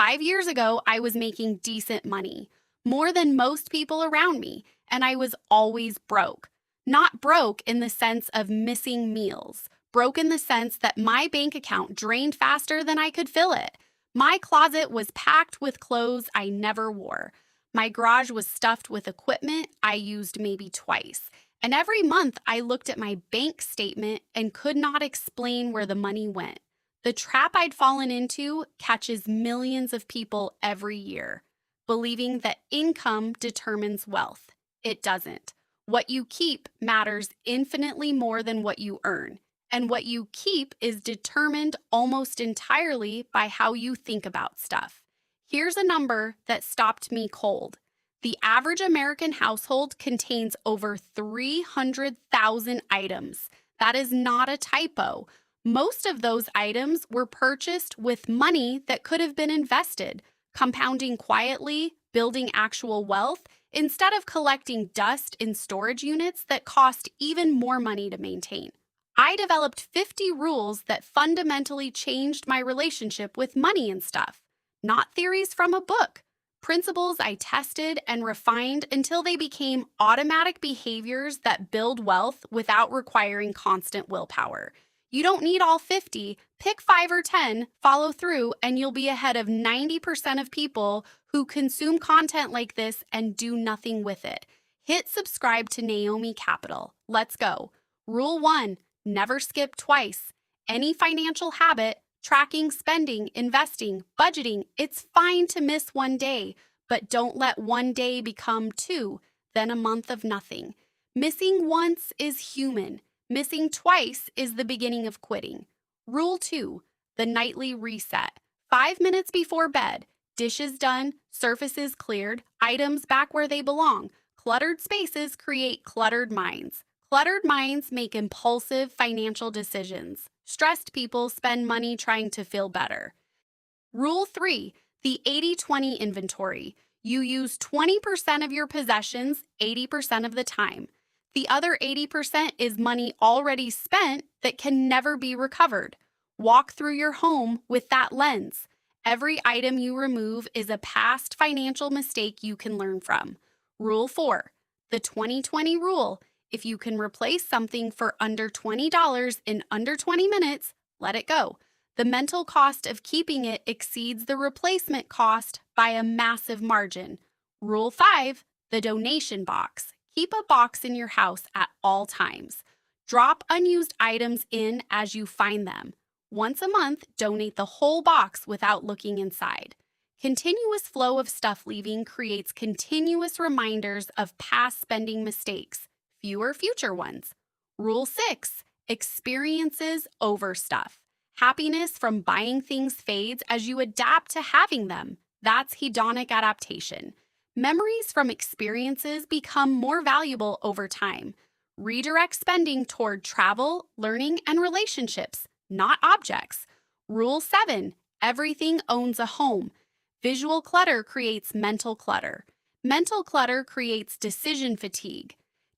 5 years ago, I was making decent money, more than most people around me, and I was always broke. Not broke in the sense of missing meals, broke in the sense that my bank account drained faster than I could fill it. My closet was packed with clothes I never wore. My garage was stuffed with equipment I used maybe twice. And every month I looked at my bank statement and could not explain where the money went. The trap I'd fallen into catches millions of people every year, believing that income determines wealth. It doesn't. What you keep matters infinitely more than what you earn, and what you keep is determined almost entirely by how you think about stuff. Here's a number that stopped me cold. The average American household contains over 300,000 items. That is not a typo. Most of those items were purchased with money that could have been invested, compounding quietly, building actual wealth, instead of collecting dust in storage units that cost even more money to maintain. I developed 50 rules that fundamentally changed my relationship with money and stuff. Not theories from a book. Principles I tested and refined until they became automatic behaviors that build wealth without requiring constant willpower. You don't need all 50. Pick 5 or 10, follow through, and you'll be ahead of 90% of people who consume content like this and do nothing with it. Hit subscribe to Naomi Capital. Let's go. Rule 1, never skip twice. Any financial habit, tracking, spending, investing, budgeting, it's fine to miss one day, but don't let one day become 2, then a month of nothing. Missing once is human. Missing twice is the beginning of quitting. Rule 2, the nightly reset. 5 minutes before bed, dishes done, surfaces cleared, items back where they belong. Cluttered spaces create cluttered minds. Cluttered minds make impulsive financial decisions. Stressed people spend money trying to feel better. Rule 3, the 80-20 inventory. You use 20% of your possessions 80% of the time. The other 80% is money already spent that can never be recovered. Walk through your home with that lens. Every item you remove is a past financial mistake you can learn from. Rule 4, the 20-20 rule. If you can replace something for under $20 in under 20 minutes, let it go. The mental cost of keeping it exceeds the replacement cost by a massive margin. Rule 5, the donation box. Keep a box in your house at all times. Drop unused items in as you find them. Once a month, donate the whole box without looking inside. Continuous flow of stuff leaving creates continuous reminders of past spending mistakes, fewer future ones. Rule 6, experiences over stuff. Happiness from buying things fades as you adapt to having them. That's hedonic adaptation. Memories from experiences become more valuable over time. Redirect spending toward travel, learning, and relationships, not objects. Rule 7, everything owns a home. Visual clutter creates mental clutter. Mental clutter creates decision fatigue.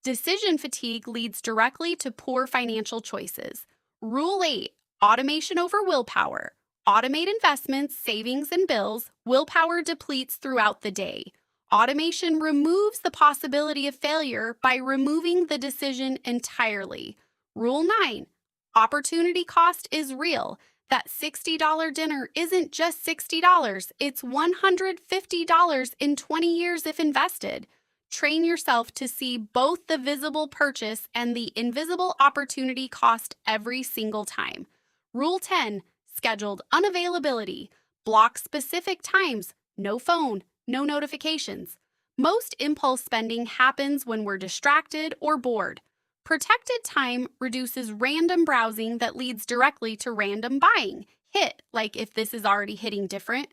Decision fatigue leads directly to poor financial choices. Rule 8, automation over willpower. Automate investments, savings, and bills. Willpower depletes throughout the day. Automation removes the possibility of failure by removing the decision entirely. Rule 9, opportunity cost is real. That $60 dinner isn't just $60, it's $150 in 20 years if invested. Train yourself to see both the visible purchase and the invisible opportunity cost every single time. Rule 10, scheduled unavailability. Block specific times, no phone, no notifications. Most impulse spending happens when we're distracted or bored. Protected time reduces random browsing that leads directly to random buying. Hit, like if this is already hitting different.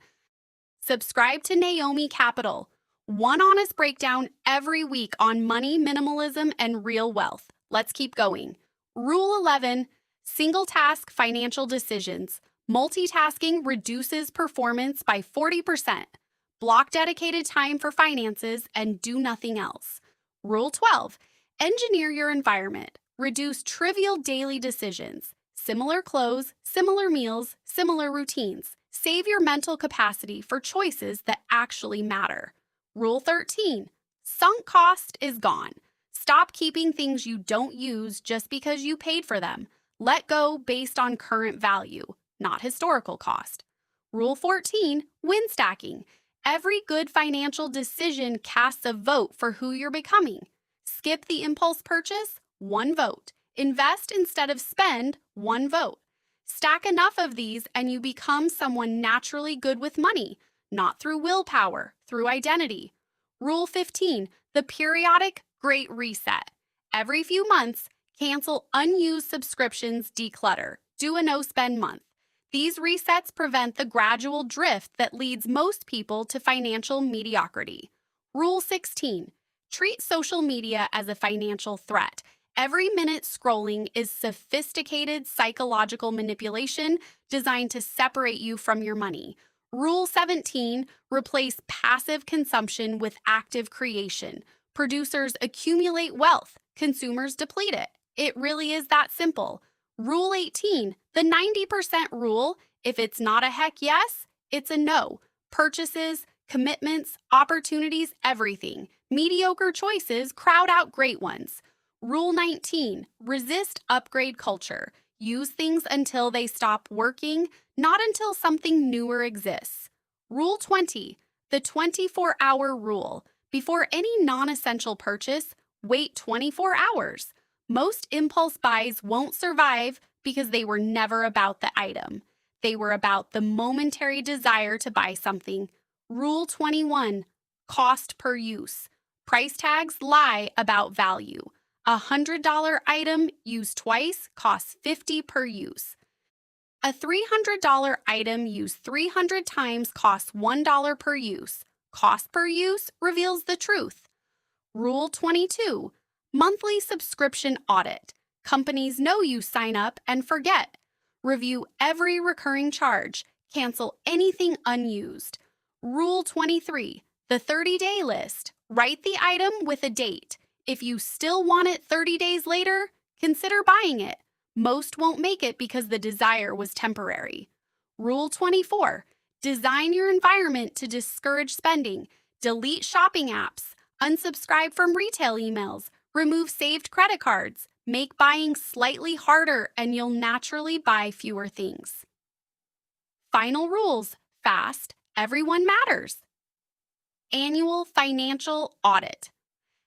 Subscribe to Naomi Capital. One honest breakdown every week on money, minimalism, and real wealth. Let's keep going. Rule 11, single task financial decisions. Multitasking reduces performance by 40%. Block dedicated time for finances and do nothing else. Rule 12, engineer your environment. Reduce trivial daily decisions. Similar clothes, similar meals, similar routines. Save your mental capacity for choices that actually matter. Rule 13. Sunk cost is gone. Stop keeping things you don't use just because you paid for them. Let go based on current value, not historical cost. Rule 14. Win stacking. Every good financial decision casts a vote for who you're becoming. Skip the impulse purchase, 1 vote. Invest instead of spend, 1 vote. Stack enough of these and you become someone naturally good with money, not through willpower, through identity. Rule 15, the periodic great reset. Every few months, cancel unused subscriptions, declutter, do a no-spend month. These resets prevent the gradual drift that leads most people to financial mediocrity. Rule 16, treat social media as a financial threat. Every minute scrolling is sophisticated psychological manipulation designed to separate you from your money. Rule 17, replace passive consumption with active creation. Producers accumulate wealth, consumers deplete it. It really is that simple. Rule 18, the 90% rule, if it's not a heck yes, it's a no. Purchases, commitments, opportunities, everything. Mediocre choices crowd out great ones. Rule 19, resist upgrade culture. Use things until they stop working, not until something newer exists. Rule 20, the 24-hour rule. Before any non-essential purchase, wait 24 hours. Most impulse buys won't survive because they were never about the item. They were about the momentary desire to buy something. Rule 21, cost per use. Price tags lie about value. A $100 item used twice costs $50 per use. A $300 item used 300 times costs $1 per use. Cost per use reveals the truth. Rule 22, monthly subscription audit. Companies know you sign up and forget. Review every recurring charge. Cancel anything unused. Rule 23, the 30-day list. Write the item with a date. If you still want it 30 days later, consider buying it. Most won't make it because the desire was temporary. Rule 24, design your environment to discourage spending. Delete shopping apps. Unsubscribe from retail emails. Remove saved credit cards. Make buying slightly harder and you'll naturally buy fewer things. Final rules. Fast. Everyone matters. Annual financial audit.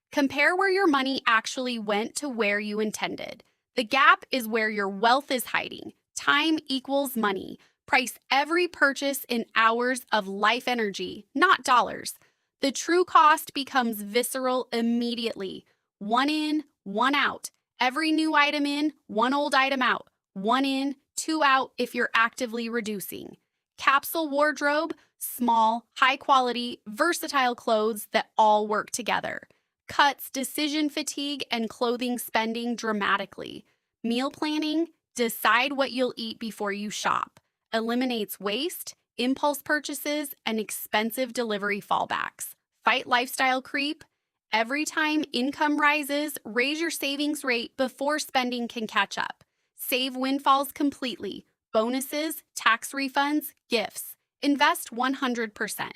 Compare where your money actually went to where you intended. The gap is where your wealth is hiding. Time equals money. Price every purchase in hours of life energy, not dollars. The true cost becomes visceral immediately. 1 in, 1 out. Every new item in, 1 old item out. 1 in, 2 out if you're actively reducing. Capsule wardrobe, small, high-quality, versatile clothes that all work together. Cuts decision fatigue and clothing spending dramatically. Meal planning, decide what you'll eat before you shop. Eliminates waste, impulse purchases, and expensive delivery fallbacks. Fight lifestyle creep. Every time income rises, raise your savings rate before spending can catch up. Save windfalls completely. Bonuses, tax refunds, gifts. Invest 100%.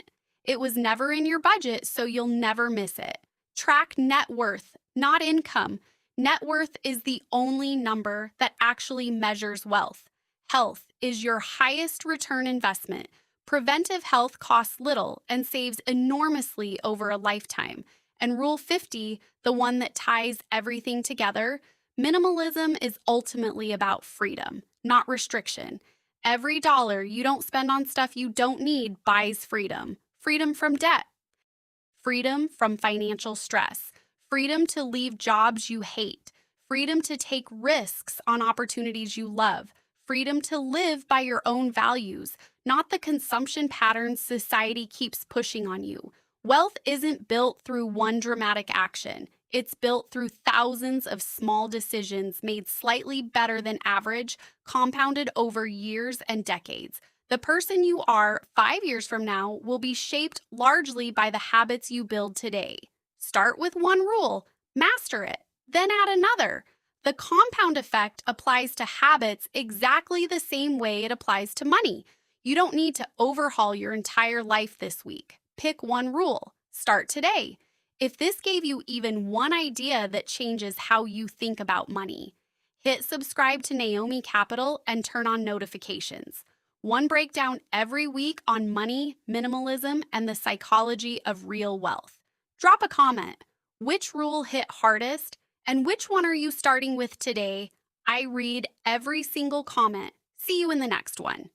It was never in your budget, so you'll never miss it. Track net worth, not income. Net worth is the only number that actually measures wealth. Health is your highest return investment. Preventive health costs little and saves enormously over a lifetime. And Rule 50, the one that ties everything together, minimalism is ultimately about freedom, not restriction. Every dollar you don't spend on stuff you don't need buys freedom. Freedom from debt. Freedom from financial stress. Freedom to leave jobs you hate. Freedom to take risks on opportunities you love. Freedom to live by your own values, not the consumption patterns society keeps pushing on you. Wealth isn't built through one dramatic action. It's built through thousands of small decisions made slightly better than average, compounded over years and decades. The person you are 5 years from now will be shaped largely by the habits you build today. Start with one rule, master it, then add another. The compound effect applies to habits exactly the same way it applies to money. You don't need to overhaul your entire life this week. Pick one rule. Start today. If this gave you even one idea that changes how you think about money, hit subscribe to Naomi Capital and turn on notifications. One breakdown every week on money, minimalism, and the psychology of real wealth. Drop a comment. Which rule hit hardest? And which one are you starting with today? I read every single comment. See you in the next one.